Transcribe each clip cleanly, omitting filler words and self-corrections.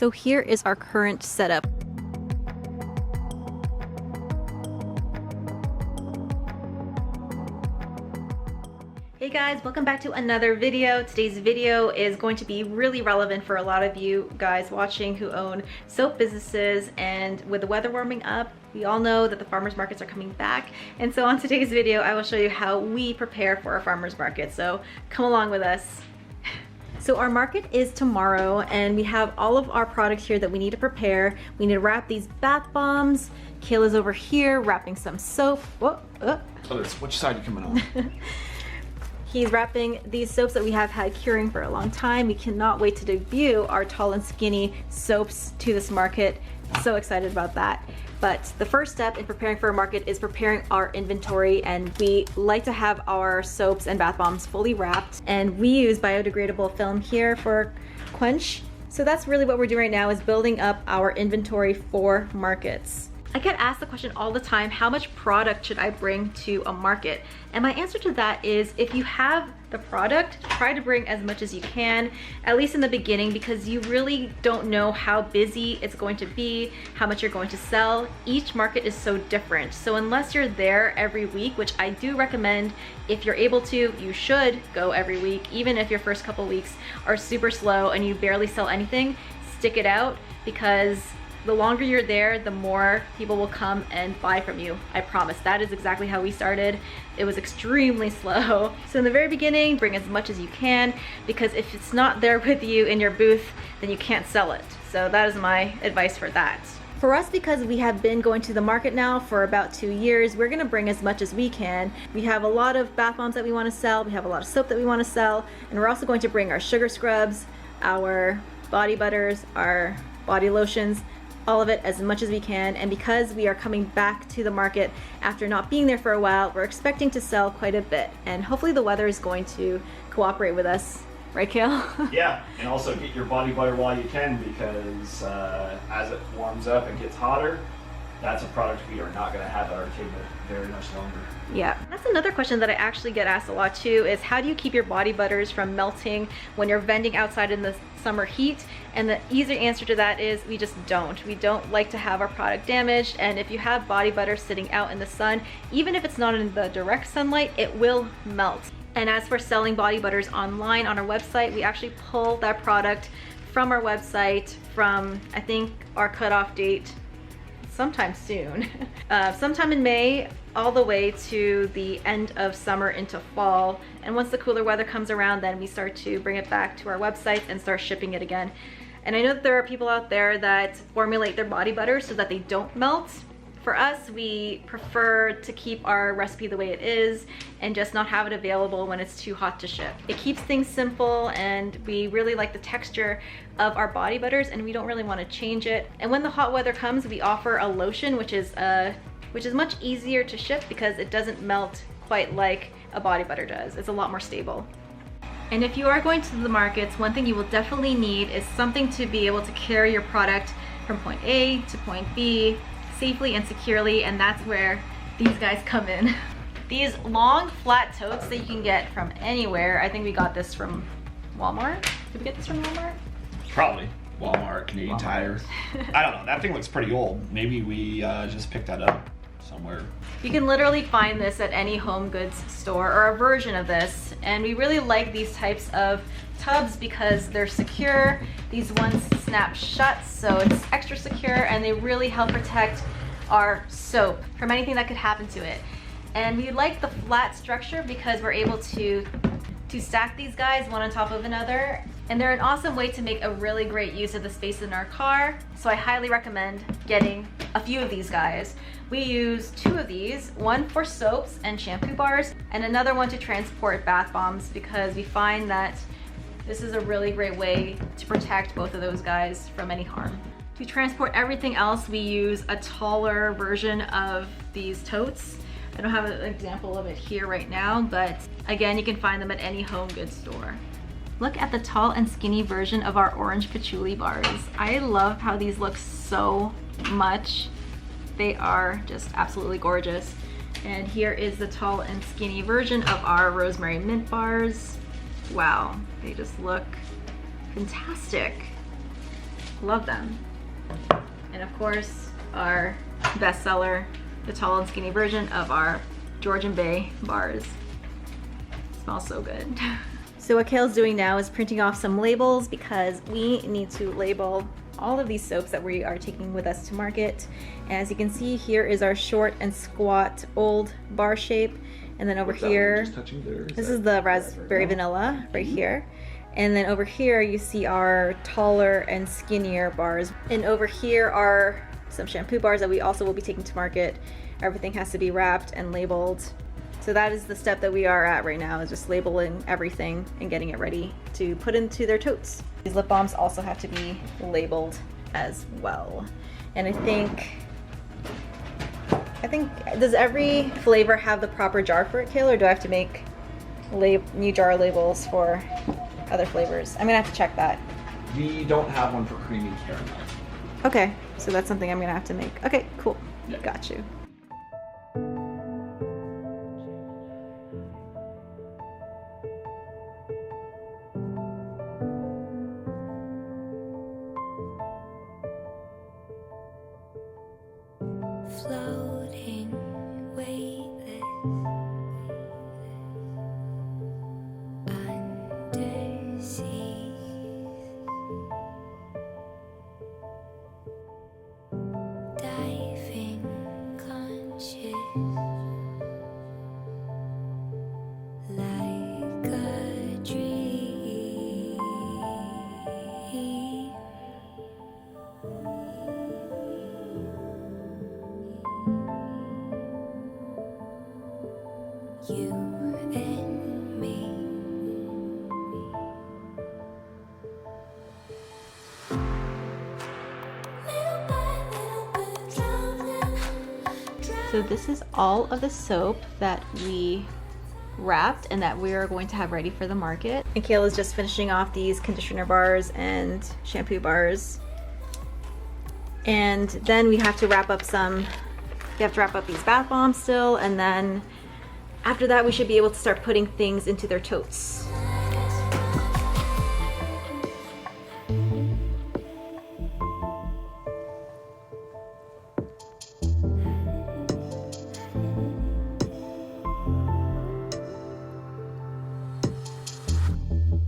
So here is our current setup. Hey guys, welcome back to another video. Today's video is going to be really relevant for a lot of you guys watching who own soap businesses, and with the weather warming up, we all know that the farmers markets are coming back. And so on today's video, I will show you how we prepare for our farmers market. So come along with us. So our market is tomorrow, and we have all of our products here that we need to prepare. We need to wrap these bath bombs. Kayla's over here wrapping some soap. Whoa, Which side are you coming on? He's wrapping these soaps that we have had curing for a long time. We cannot wait to debut our tall and skinny soaps to this market. So excited about that. But the first step in preparing for a market is preparing our inventory, and we like to have our soaps and bath bombs fully wrapped, and we use biodegradable film here for Quench. So that's really what we're doing right now, is building up our inventory for markets. I get asked the question all the time, how much product should I bring to a market? And my answer to that is, if you have the product, try to bring as much as you can, at least in the beginning, because you really don't know how busy it's going to be, how much you're going to sell. Each market is so different. So unless you're there every week, which I do recommend, if you're able to, you should go every week. Even if your first couple weeks are super slow and you barely sell anything, stick it out, because the longer you're there, the more people will come and buy from you. I promise. That is exactly how we started. It was extremely slow. So in the very beginning, bring as much as you can, because if it's not there with you in your booth, then you can't sell it. So that is my advice for that. For us, because we have been going to the market now for about 2 years, we're gonna bring as much as we can. We have a lot of bath bombs that we wanna sell, we have a lot of soap that we wanna sell, and we're also going to bring our sugar scrubs, our body butters, our body lotions, all of it, as much as we can. And because we are coming back to the market after not being there for a while, we're expecting to sell quite a bit, and hopefully the weather is going to cooperate with us. Right, Kale? Yeah, and also get your body butter while you can, because as it warms up and gets hotter, that's a product we are not going to have at our table very much longer. Yeah, that's another question that I actually get asked a lot too, is how do you keep your body butters from melting when you're vending outside in the summer heat? And the easy answer to that is we just don't. We don't like to have our product damaged, and if you have body butter sitting out in the sun, even if it's not in the direct sunlight, it will melt. And as for selling body butters online on our website, we actually pull that product from our website from, I think, our cutoff date sometime soon. Sometime in May, all the way to the end of summer into fall. And once the cooler weather comes around, then we start to bring it back to our website and start shipping it again. And I know that there are people out there that formulate their body butter so that they don't melt. For us, we prefer to keep our recipe the way it is and just not have it available when it's too hot to ship. It keeps things simple, and we really like the texture of our body butters, and we don't really want to change it. And when the hot weather comes, we offer a lotion, which is much easier to ship because it doesn't melt quite like a body butter does. It's a lot more stable. And if you are going to the markets, one thing you will definitely need is something to be able to carry your product from point A to point B safely and securely, and that's where these guys come in. These long flat totes that you can get from anywhere. I think we got this from Walmart. Did we get this from Walmart? Probably. Walmart, Canadian Tire. I don't know, that thing looks pretty old. Maybe we just picked that up somewhere. You can literally find this at any home goods store, or a version of this. And we really like these types of tubs because they're secure. These ones snap shut, so it's extra secure, and they really help protect our soap from anything that could happen to it. And we like the flat structure because we're able to stack these guys one on top of another, and they're an awesome way to make a really great use of the space in our car. So I highly recommend getting a few of these guys. We use 2 of these, one for soaps and shampoo bars, and another one to transport bath bombs, because we find that this is a really great way to protect both of those guys from any harm. To transport everything else, we use a taller version of these totes. I don't have an example of it here right now, but again, you can find them at any home goods store. Look at the tall and skinny version of our orange patchouli bars. I love how these look so much. They are just absolutely gorgeous. And here is the tall and skinny version of our rosemary mint bars. Wow, they just look fantastic. Love them. And of course, our bestseller, the tall and skinny version of our Georgian Bay bars. Smells so good. So what Kale's doing now is printing off some labels because we need to label all of these soaps that we are taking with us to market. And as you can see, here is our short and squat old bar shape. And then over here, this is the raspberry vanilla right here. And then over here you see our taller and skinnier bars. And over here are some shampoo bars that we also will be taking to market. Everything has to be wrapped and labeled. So that is the step that we are at right now, is just labeling everything and getting it ready to put into their totes. These lip balms also have to be labeled as well. And I think, does every flavor have the proper jar for it, Kale, or do I have to make new jar labels for other flavors? I'm gonna have to check that. We don't have one for creamy caramel. Okay, so that's something I'm gonna have to make. Okay, cool. Yeah. Got you. Floating, weightless, under seas, diving, conscious, like a dream. You and me. So this is all of the soap that we wrapped and that we are going to have ready for the market. And Kayla's just finishing off these conditioner bars and shampoo bars. And then we have to wrap up these bath bombs still, and then after that we should be able to start putting things into their totes.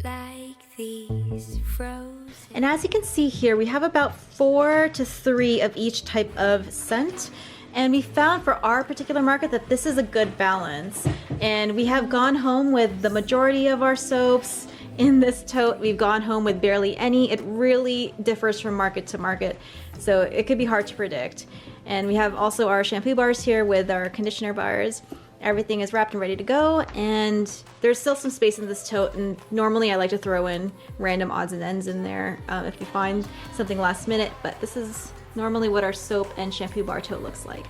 Like these frozen. And as you can see here, we have about 4 to 3 of each type of scent. And we found for our particular market that this is a good balance. And we have gone home with the majority of our soaps in this tote. We've gone home with barely any. It really differs from market to market, so it could be hard to predict. And we have also our shampoo bars here with our conditioner bars. Everything is wrapped and ready to go, and there's still some space in this tote, and normally I like to throw in random odds and ends in there if we find something last minute, but this is normally what our soap and shampoo bar tote looks like.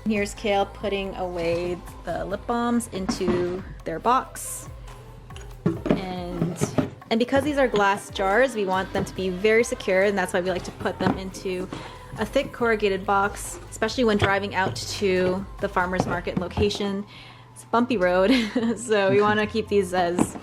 Here's Kale putting away the lip balms into their box. And because these are glass jars, we want them to be very secure, and that's why we like to put them into a thick corrugated box, especially when driving out to the farmer's market location. It's a bumpy road, so we want to keep these as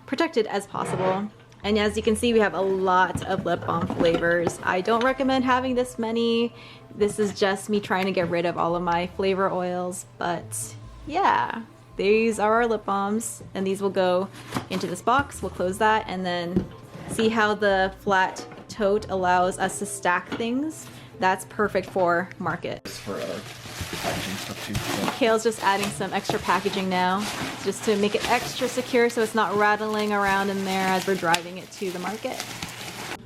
protected as possible. And as you can see, we have a lot of lip balm flavors. I don't recommend having this many. This is just me trying to get rid of all of my flavor oils, but yeah, these are our lip balms, and these will go into this box. We'll close that, and then see how the flat tote allows us to stack things. That's perfect for market. For packaging stuff too. Kale's just adding some extra packaging now, just to make it extra secure so it's not rattling around in there as we're driving it to the market.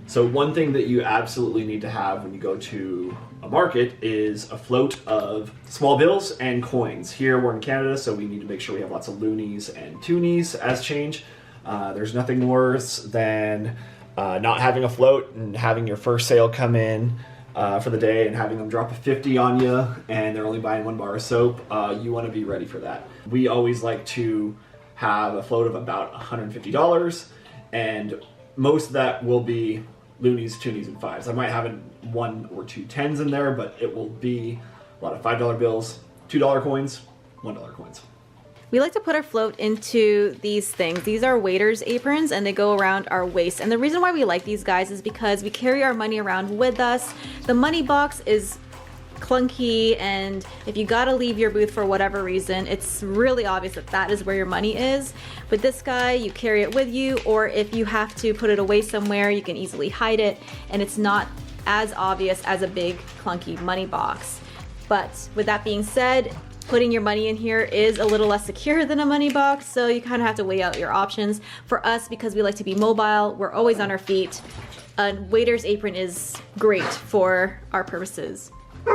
So one thing that you absolutely need to have when you go to a market is a float of small bills and coins. Here we're in Canada, so we need to make sure we have lots of loonies and toonies as change. There's nothing worse than not having a float and having your first sale come in for the day and having them drop a 50 on you and they're only buying 1 bar of soap. You want to be ready for that. We always like to have a float of about $150, and most of that will be loonies, toonies, and fives. I might have 1 or 2 tens in there, but it will be a lot of $5 bills, $2 coins, $1 coins. We like to put our float into these things. These are waiter's aprons and they go around our waist. And the reason why we like these guys is because we carry our money around with us. The money box is clunky, and if you gotta leave your booth for whatever reason, it's really obvious that that is where your money is. With this guy, you carry it with you, or if you have to put it away somewhere, you can easily hide it, and it's not as obvious as a big clunky money box. But with that being said, putting your money in here is a little less secure than a money box, so you kind of have to weigh out your options. For us, because we like to be mobile, we're always on our feet, a waiter's apron is great for our purposes.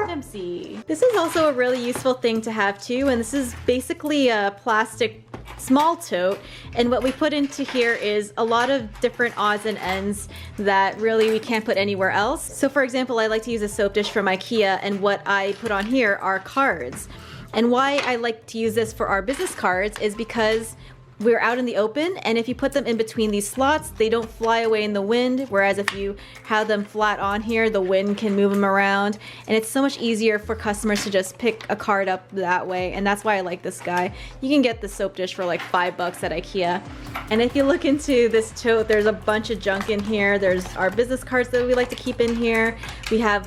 Dempsey. This is also a really useful thing to have too, and this is basically a plastic small tote, and what we put into here is a lot of different odds and ends that really we can't put anywhere else. So for example, I like to use a soap dish from IKEA, and what I put on here are cards. And why I like to use this for our business cards is because we're out in the open, and if you put them in between these slots, they don't fly away in the wind, whereas if you have them flat on here, the wind can move them around, and it's so much easier for customers to just pick a card up that way, and that's why I like this guy. You can get the soap dish for like $5 at IKEA. And if you look into this tote, there's a bunch of junk in here. There's our business cards that we like to keep in here. We have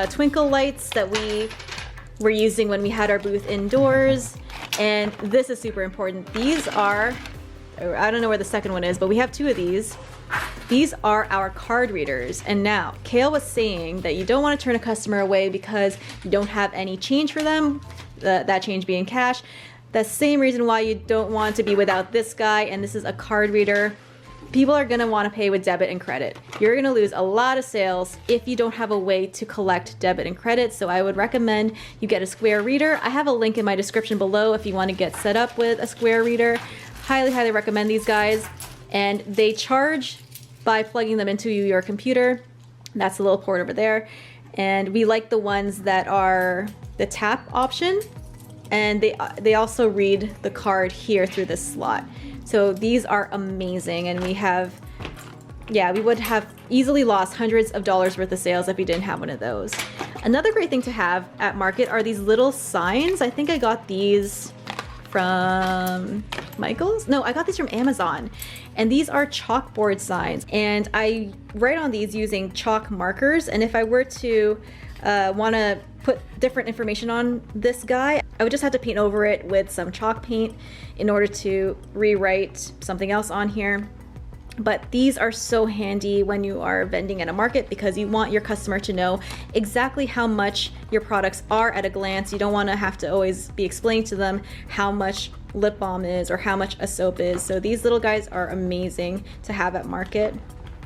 twinkle lights that we were using when we had our booth indoors. And this is super important. These are, I don't know where the second one is, but we have two of these. These are our card readers. And now, Kale was saying that you don't want to turn a customer away because you don't have any change for them, that change being cash. The same reason why you don't want to be without this guy, and this is a card reader. People are gonna wanna pay with debit and credit. You're gonna lose a lot of sales if you don't have a way to collect debit and credit, so I would recommend you get a Square reader. I have a link in my description below if you wanna get set up with a Square reader. Highly, highly recommend these guys. And they charge by plugging them into your computer. That's the little port over there. And we like the ones that are the tap option, and they also read the card here through this slot. So these are amazing, and we have, yeah, we would have easily lost hundreds of dollars worth of sales if we didn't have one of those. Another great thing to have at Market are these little signs. I think I got these from Michael's? No, I got these from Amazon. And these are chalkboard signs, and I write on these using chalk markers, and if I were to want to put different information on this guy, I would just have to paint over it with some chalk paint in order to rewrite something else on here. But these are so handy when you are vending at a market because you want your customer to know exactly how much your products are at a glance. You don't want to have to always be explaining to them how much lip balm is or how much a soap is. So these little guys are amazing to have at Market.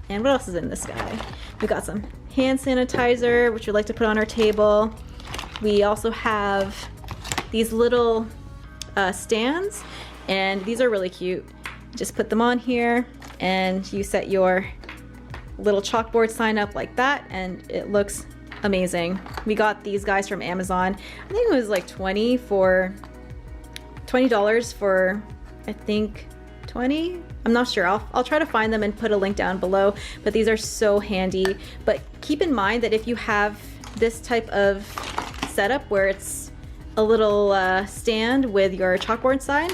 And what else is in this guy? We got some hand sanitizer, which we like to put on our table. We also have these little stands, and these are really cute. Just put them on here, and you set your little chalkboard sign up like that, and it looks amazing. We got these guys from Amazon. I think it was like $20 for, I think, 20? I'm not sure. I'll try to find them and put a link down below, but these are so handy. But keep in mind that if you have this type of setup where it's a little stand with your chalkboard sign,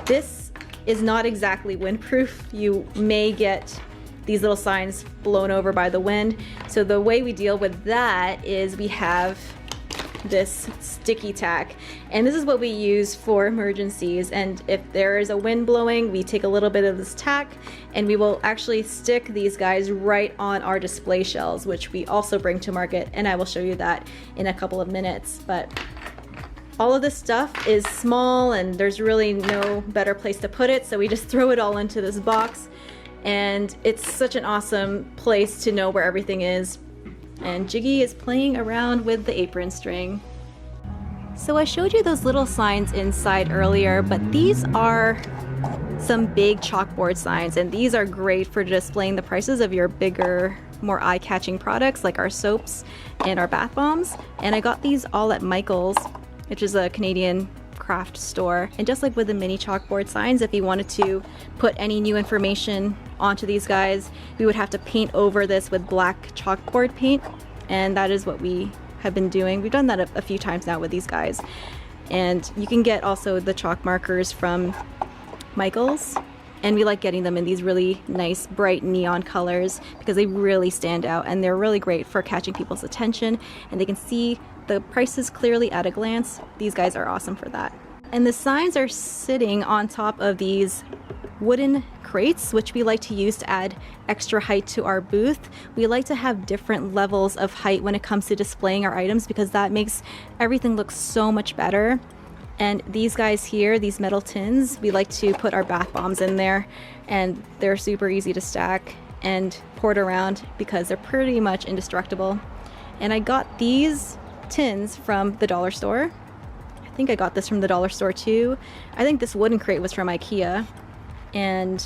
this is not exactly windproof. You may get these little signs blown over by the wind. So the way we deal with that is we have this sticky tack, and this is what we use for emergencies. And if there is a wind blowing, we take a little bit of this tack and we will actually stick these guys right on our display shelves, which we also bring to Market, and I will show you that in a couple of minutes. But all of this stuff is small and there's really no better place to put it, so we just throw it all into this box, and it's such an awesome place to know where everything is. And Jiggy is playing around with the apron string. So I showed you those little signs inside earlier, but these are some big chalkboard signs, and these are great for displaying the prices of your bigger, more eye-catching products like our soaps and our bath bombs. And I got these all at Michael's, which is a Canadian craft store. And just like with the mini chalkboard signs, if you wanted to put any new information onto these guys, we would have to paint over this with black chalkboard paint, and that is what we have been doing. We've done that a few times now with these guys. And you can get also the chalk markers from Michael's. And we like getting them in these really nice bright neon colors because they really stand out and they're really great for catching people's attention and they can see the prices clearly at a glance. These guys are awesome for that. And the signs are sitting on top of these wooden crates, which we like to use to add extra height to our booth. We like to have different levels of height when it comes to displaying our items because that makes everything look so much better. And these guys here, these metal tins, we like to put our bath bombs in there and they're super easy to stack and port around because they're pretty much indestructible. And I got these tins from the dollar store. I think I got this from the dollar store too. I think this wooden crate was from IKEA. And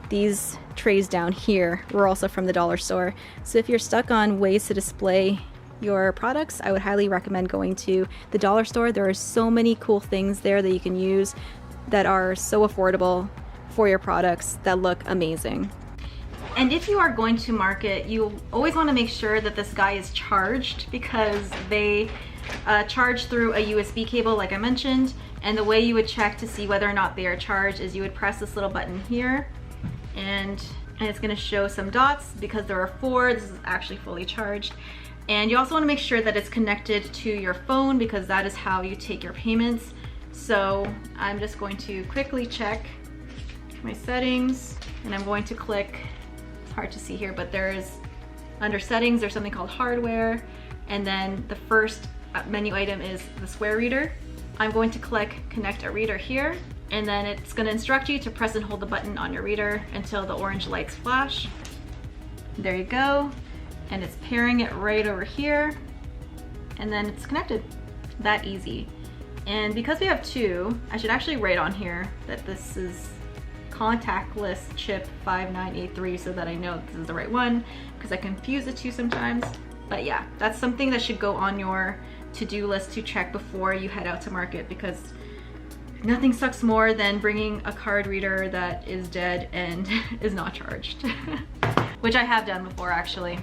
these trays down here were also from the dollar store. So if you're stuck on ways to display your products, I would highly recommend going to the dollar store. There are so many cool things there that you can use that are so affordable for your products that look amazing. And if you are going to market, you always want to make sure that this guy is charged because they charge through a USB cable like I mentioned, and the way you would check to see whether or not they are charged is you would press this little button here and it's going to show some dots. Because there are 4, this is actually fully charged. And you also want to make sure that it's connected to your phone because that is how you take your payments. So I'm just going to quickly check my settings and I'm going to click, it's hard to see here, but there's under settings, there's something called hardware. And then the first menu item is the square reader. I'm going to click connect a reader here. And then it's going to instruct you to press and hold the button on your reader until the orange lights flash. There you go. And it's pairing it right over here and then it's connected. That easy. And because we have 2, I should actually write on here that this is contactless chip 5983 so that I know this is the right one because I confuse the 2 sometimes. But yeah, that's something that should go on your to-do list to check before you head out to market because nothing sucks more than bringing a card reader that is dead and is not charged, which I have done before actually.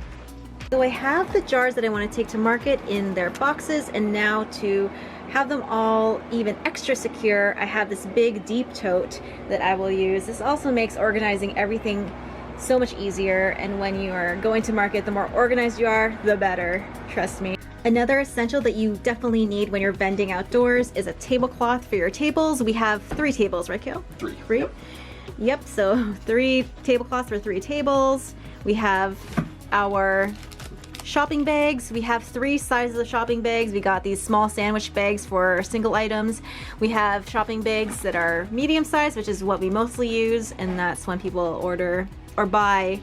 So I have the jars that I want to take to market in their boxes, and now to have them all even extra secure, I have this big deep tote that I will use. This also makes organizing everything so much easier, and when you are going to market, the more organized you are, the better, trust me. Another essential that you definitely need when you're vending outdoors is a tablecloth for your tables. We have 3 tables, right, Kale? 3. Yep, so 3 tablecloths for 3 tables. We have our shopping bags. We have 3 sizes of shopping bags. We got these small sandwich bags for single items. We have shopping bags that are medium size, which is what we mostly use, and that's when people order or buy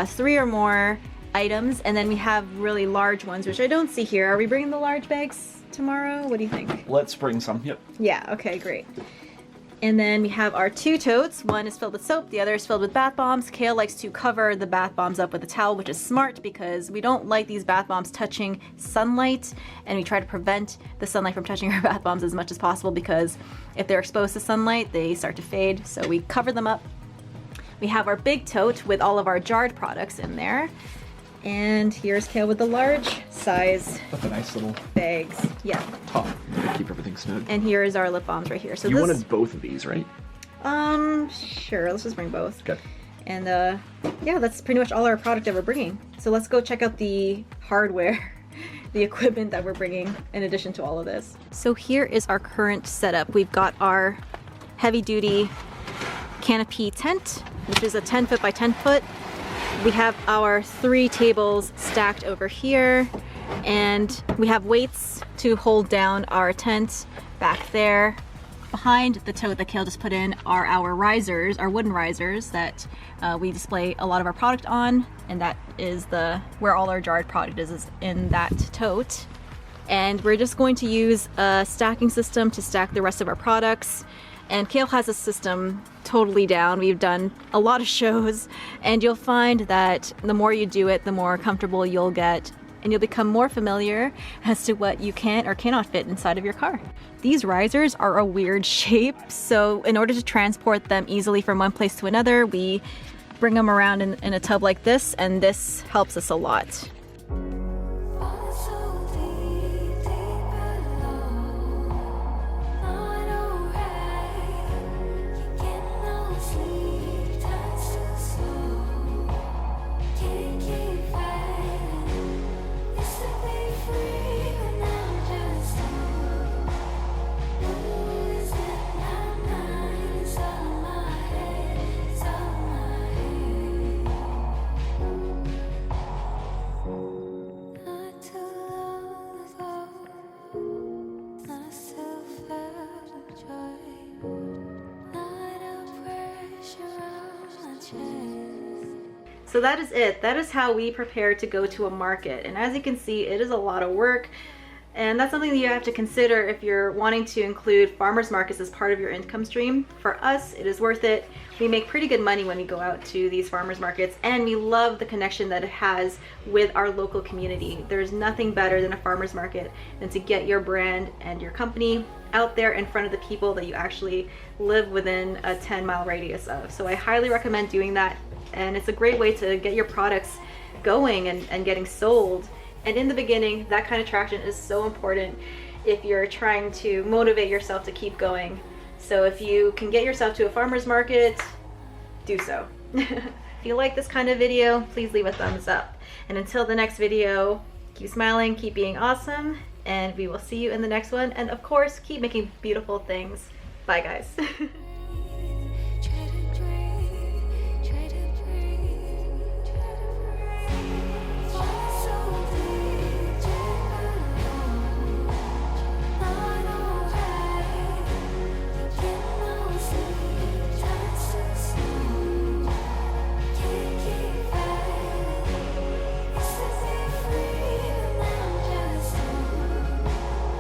3 or more items. And then we have really large ones, which I don't see here. Are we bringing the large bags tomorrow? What do you think? Let's bring some. Yep. Yeah, okay, great. And then we have our 2 totes. One is filled with soap, the other is filled with bath bombs. Kale likes to cover the bath bombs up with a towel, which is smart because we don't like these bath bombs touching sunlight, and we try to prevent the sunlight from touching our bath bombs as much as possible because if they're exposed to sunlight, they start to fade. So we cover them up. We have our big tote with all of our jarred products in there. And here's Kale with the large size That's a nice little bags. Yeah. top to keep everything snug. And here is our lip balms right here. So You wanted both of these, right? Sure. Let's just bring both. Okay. And yeah, that's pretty much all our product that we're bringing. So let's go check out the hardware, the equipment that we're bringing in addition to all of this. So here is our current setup. We've got our heavy duty canopy tent, which is a 10 foot by 10 foot. We have our 3 tables stacked over here, and we have weights to hold down our tent back there. Behind the tote that Kale just put in are our risers, our wooden risers that we display a lot of our product on, and that is where all our jarred product is in that tote. And we're just going to use a stacking system to stack the rest of our products. And Kale has a system totally down. We've done a lot of shows, and you'll find that the more you do it, the more comfortable you'll get, and you'll become more familiar as to what you can or cannot fit inside of your car. These risers are a weird shape, so in order to transport them easily from one place to another, we bring them around in a tub like this, and this helps us a lot. So that is it. That is how we prepare to go to a market. And as you can see, it is a lot of work. And that's something that you have to consider if you're wanting to include farmers markets as part of your income stream. For us, it is worth it. We make pretty good money when we go out to these farmers markets, and we love the connection that it has with our local community. There's nothing better than a farmers market than to get your brand and your company out there in front of the people that you actually live within a 10-mile radius of. So I highly recommend doing that, and it's a great way to get your products going and getting sold. And in the beginning, that kind of traction is so important if you're trying to motivate yourself to keep going. So if you can get yourself to a farmer's market, do so. If you like this kind of video, please leave a thumbs up. And until the next video, keep smiling, keep being awesome, and we will see you in the next one. And of course, keep making beautiful things. Bye, guys.